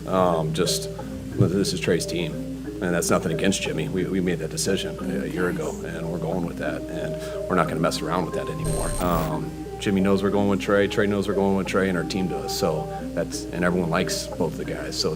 This is Trey's team, and that's nothing against Jimmy. We made that decision a year ago, and we're going with that, and we're not going to mess around with that anymore. Jimmy knows we're going with Trey. Trey knows we're going with Trey, and our team does. So and everyone likes both the guys. So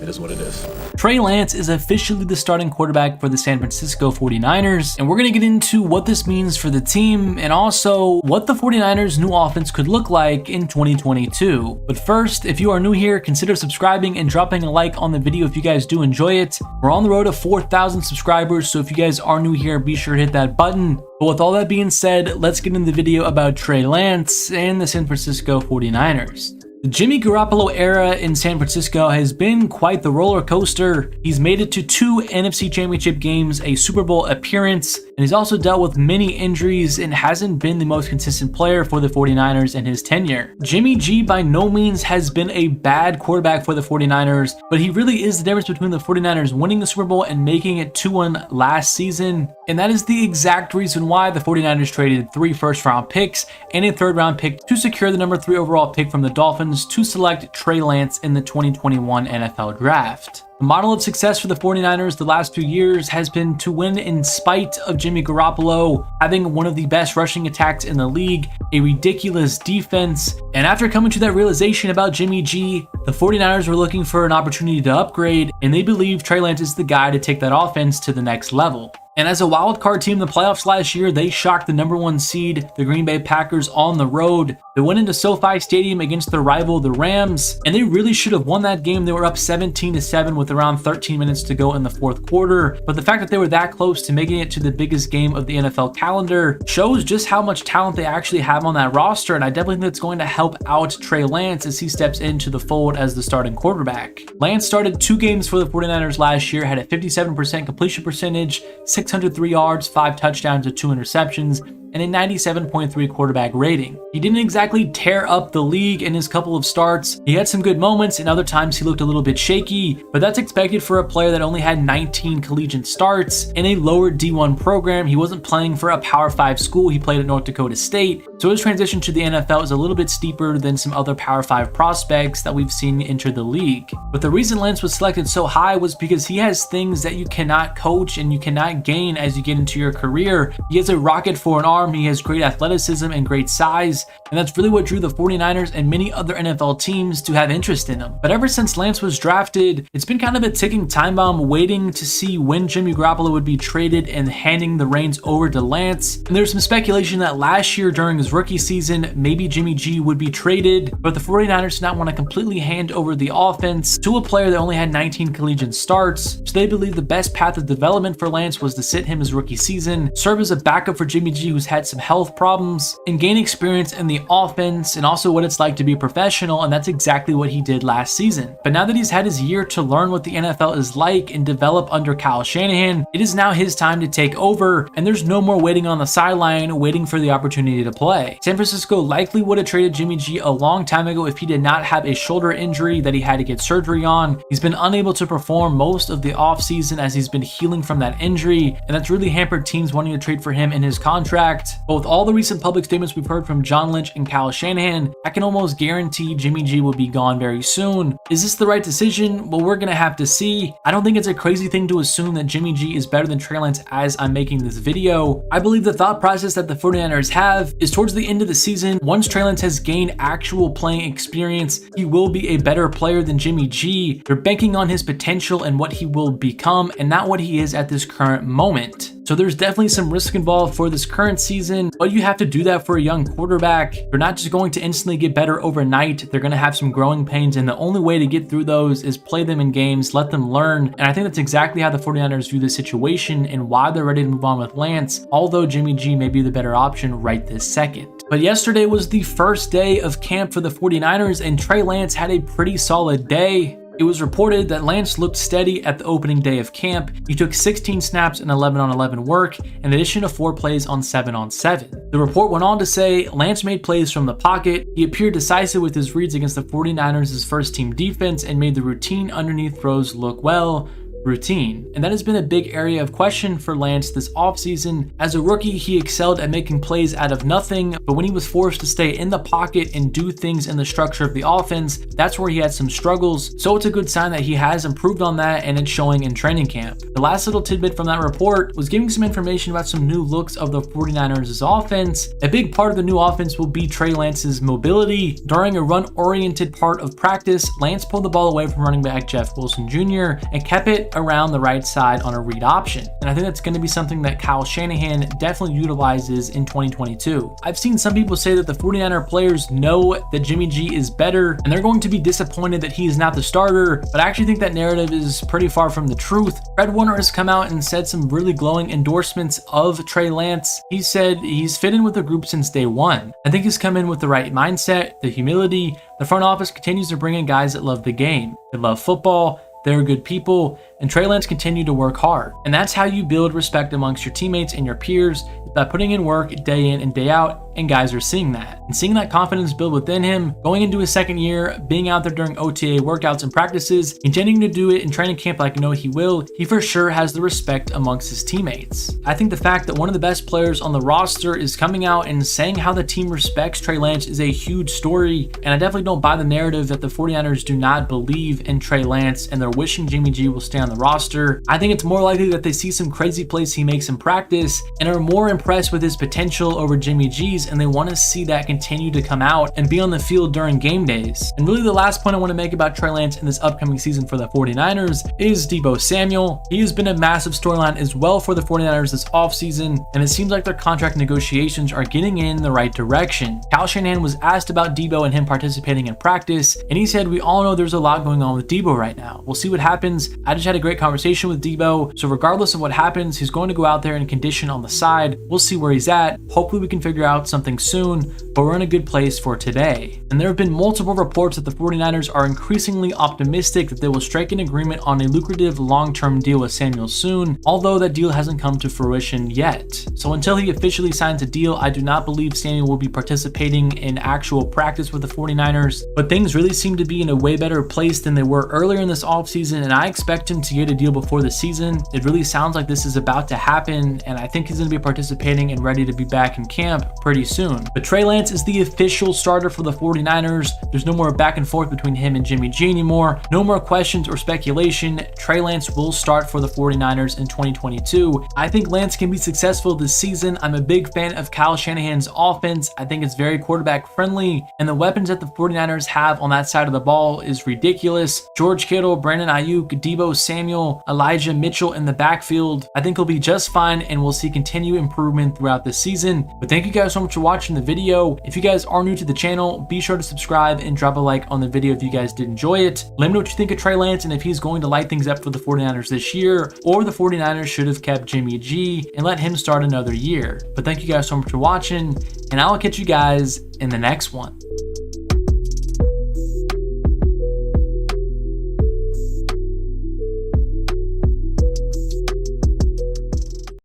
it is what it is. Trey Lance is officially the starting quarterback for the San Francisco 49ers, and we're going to get into what this means for the team and also what the 49ers' new offense could look like in 2022. But first, if you are new here, consider subscribing and dropping a like on the video if you guys do enjoy it. We're on the road to 4,000 subscribers, so if you guys are new here, be sure to hit that button. But with all that being said, let's get into the video about Trey Lance and the San Francisco 49ers. The Jimmy Garoppolo era in San Francisco has been quite the roller coaster. He's made it to 2 NFC Championship games, a Super Bowl appearance, and he's also dealt with many injuries and hasn't been the most consistent player for the 49ers in his tenure. Jimmy G by no means has been a bad quarterback for the 49ers, but he really is the difference between the 49ers winning the Super Bowl and making it 2-1 last season. And that is the exact reason why the 49ers traded 3 first-round picks and a third-round pick to secure the number 3 overall pick from the Dolphins to select Trey Lance in the 2021 NFL Draft. The model of success for the 49ers the last few years has been to win in spite of Jimmy Garoppolo having one of the best rushing attacks in the league, a ridiculous defense, and after coming to that realization about Jimmy G, the 49ers were looking for an opportunity to upgrade, and they believe Trey Lance is the guy to take that offense to the next level. And as a wildcard team in the playoffs last year, they shocked the number 1 seed, the Green Bay Packers, on the road. They went into SoFi Stadium against their rival, the Rams, and they really should have won that game. They were up 17-7 with around 13 minutes to go in the 4th quarter. But the fact that they were that close to making it to the biggest game of the NFL calendar shows just how much talent they actually have on that roster. And I definitely think that's going to help out Trey Lance as he steps into the fold as the starting quarterback. Lance started 2 games for the 49ers last year, had a 57% completion percentage, 603 yards, 5 touchdowns, and 2 interceptions, and a 97.3 quarterback rating. He didn't exactly tear up the league in his couple of starts. He had some good moments, and other times he looked a little bit shaky, but that's expected for a player that only had 19 collegiate starts in a lower D1 program. He wasn't playing for a Power 5 school. He played at North Dakota State, so his transition to the NFL is a little bit steeper than some other Power 5 prospects that we've seen enter the league. But the reason Lance was selected so high was because he has things that you cannot coach and you cannot gain as you get into your career. He has a rocket for an arm. He has great athleticism and great size, and that's really what drew the 49ers and many other NFL teams to have interest in him. But ever since Lance was drafted, it's been kind of a ticking time bomb waiting to see when Jimmy Garoppolo would be traded and handing the reins over to Lance. And there's some speculation that last year during his rookie season, maybe Jimmy G would be traded, but the 49ers did not want to completely hand over the offense to a player that only had 19 collegiate starts, so they believe the best path of development for Lance was to sit him his rookie season, serve as a backup for Jimmy G, who's had some health problems, and gain experience in the offense and also what it's like to be a professional, and that's exactly what he did last season. But now that he's had his year to learn what the NFL is like and develop under Kyle Shanahan, it is now his time to take over, and there's no more waiting on the sideline, waiting for the opportunity to play. San Francisco likely would have traded Jimmy G a long time ago if he did not have a shoulder injury that he had to get surgery on. He's been unable to perform most of the offseason as he's been healing from that injury, and that's really hampered teams wanting to trade for him in his contract. But with all the recent public statements we've heard from John Lynch and Kyle Shanahan, I can almost guarantee Jimmy G will be gone very soon. Is this the right decision? Well, we're going to have to see. I don't think it's a crazy thing to assume that Jimmy G is better than Trey Lance as I'm making this video. I believe the thought process that the 49ers have is towards the end of the season, once Trey Lance has gained actual playing experience, he will be a better player than Jimmy G. They're banking on his potential and what he will become and not what he is at this current moment. So there's definitely some risk involved for this current season, but you have to do that for a young quarterback. They're not just going to instantly get better overnight. They're going to have some growing pains, and the only way to get through those is play them in games, let them learn. And I think that's exactly how the 49ers view this situation and why they're ready to move on with Lance, although Jimmy G may be the better option right this second. But yesterday was the first day of camp for the 49ers, and Trey Lance had a pretty solid day. It was reported that Lance looked steady at the opening day of camp. He took 16 snaps in 11-on-11 work, in addition to 4 plays on 7-on-7. The report went on to say Lance made plays from the pocket. He appeared decisive with his reads against the 49ers' first-team defense and made the routine underneath throws look well. routine. And that has been a big area of question for Lance this offseason. As a rookie, he excelled at making plays out of nothing, but when he was forced to stay in the pocket and do things in the structure of the offense, that's where he had some struggles. So it's a good sign that he has improved on that, and it's showing in training camp. The last little tidbit from that report was giving some information about some new looks of the 49ers' offense. A big part of the new offense will be Trey Lance's mobility. During a run-oriented part of practice, Lance pulled the ball away from running back Jeff Wilson Jr. and kept it around the right side on a read option. And I think that's going to be something that Kyle Shanahan definitely utilizes in 2022. I've seen some people say that the 49er players know that Jimmy G is better and they're going to be disappointed that he is not the starter, but I actually think that narrative is pretty far from the truth. Fred Warner has come out and said some really glowing endorsements of Trey Lance. He said he's fit in with the group since day one. I think he's come in with the right mindset, the humility. The front office continues to bring in guys that love the game, that love football, they're good people, and Trey Lance continued to work hard. And that's how you build respect amongst your teammates and your peers, by putting in work day in and day out, and guys are seeing that. And seeing that confidence build within him, going into his second year, being out there during OTA workouts and practices, intending to do it in training camp like I know he will, he for sure has the respect amongst his teammates. I think the fact that one of the best players on the roster is coming out and saying how the team respects Trey Lance is a huge story, and I definitely don't buy the narrative that the 49ers do not believe in Trey Lance and they're wishing Jimmy G will stay on the roster. I think it's more likely that they see some crazy plays he makes in practice and are more impressed with his potential over Jimmy G's, and they want to see that continue to come out and be on the field during game days. And really the last point I want to make about Trey Lance in this upcoming season for the 49ers is Deebo Samuel. He has been a massive storyline as well for the 49ers this offseason, and it seems like their contract negotiations are getting in the right direction. Kyle Shanahan was asked about Deebo and him participating in practice, and he said, "We all know there's a lot going on with Deebo right now. We'll see what happens. I just had a great conversation with Deebo, so regardless of what happens, he's going to go out there and condition on the side. We'll see where he's at. Hopefully we can figure out something soon, but we're in a good place for today." And there have been multiple reports that the 49ers are increasingly optimistic that they will strike an agreement on a lucrative long-term deal with Samuel soon, although that deal hasn't come to fruition yet. So until he officially signs a deal, I do not believe Samuel will be participating in actual practice with the 49ers, but things really seem to be in a way better place than they were earlier in this offseason, and I expect him to get a deal before the season. It really sounds like this is about to happen, and I think he's going to be participating and ready to be back in camp pretty soon. But Trey Lance is the official starter for the 49ers. There's no more back and forth between him and Jimmy G anymore. No more questions or speculation. Trey Lance will start for the 49ers in 2022. I think Lance can be successful this season. I'm a big fan of Kyle Shanahan's offense. I think it's very quarterback friendly, and the weapons that the 49ers have on that side of the ball is ridiculous. George Kittle, Brandon Ayuk, Deebo Samuel, Elijah Mitchell in the backfield. I think he'll be just fine, and we'll see continued improvement throughout the season. But thank you guys so much for watching the video. If you guys are new to the channel, be sure to subscribe and drop a like on the video if you guys did enjoy it. Let me know what you think of Trey Lance and if he's going to light things up for the 49ers this year, or the 49ers should have kept Jimmy G and let him start another year. But thank you guys so much for watching, and I'll catch you guys in the next one.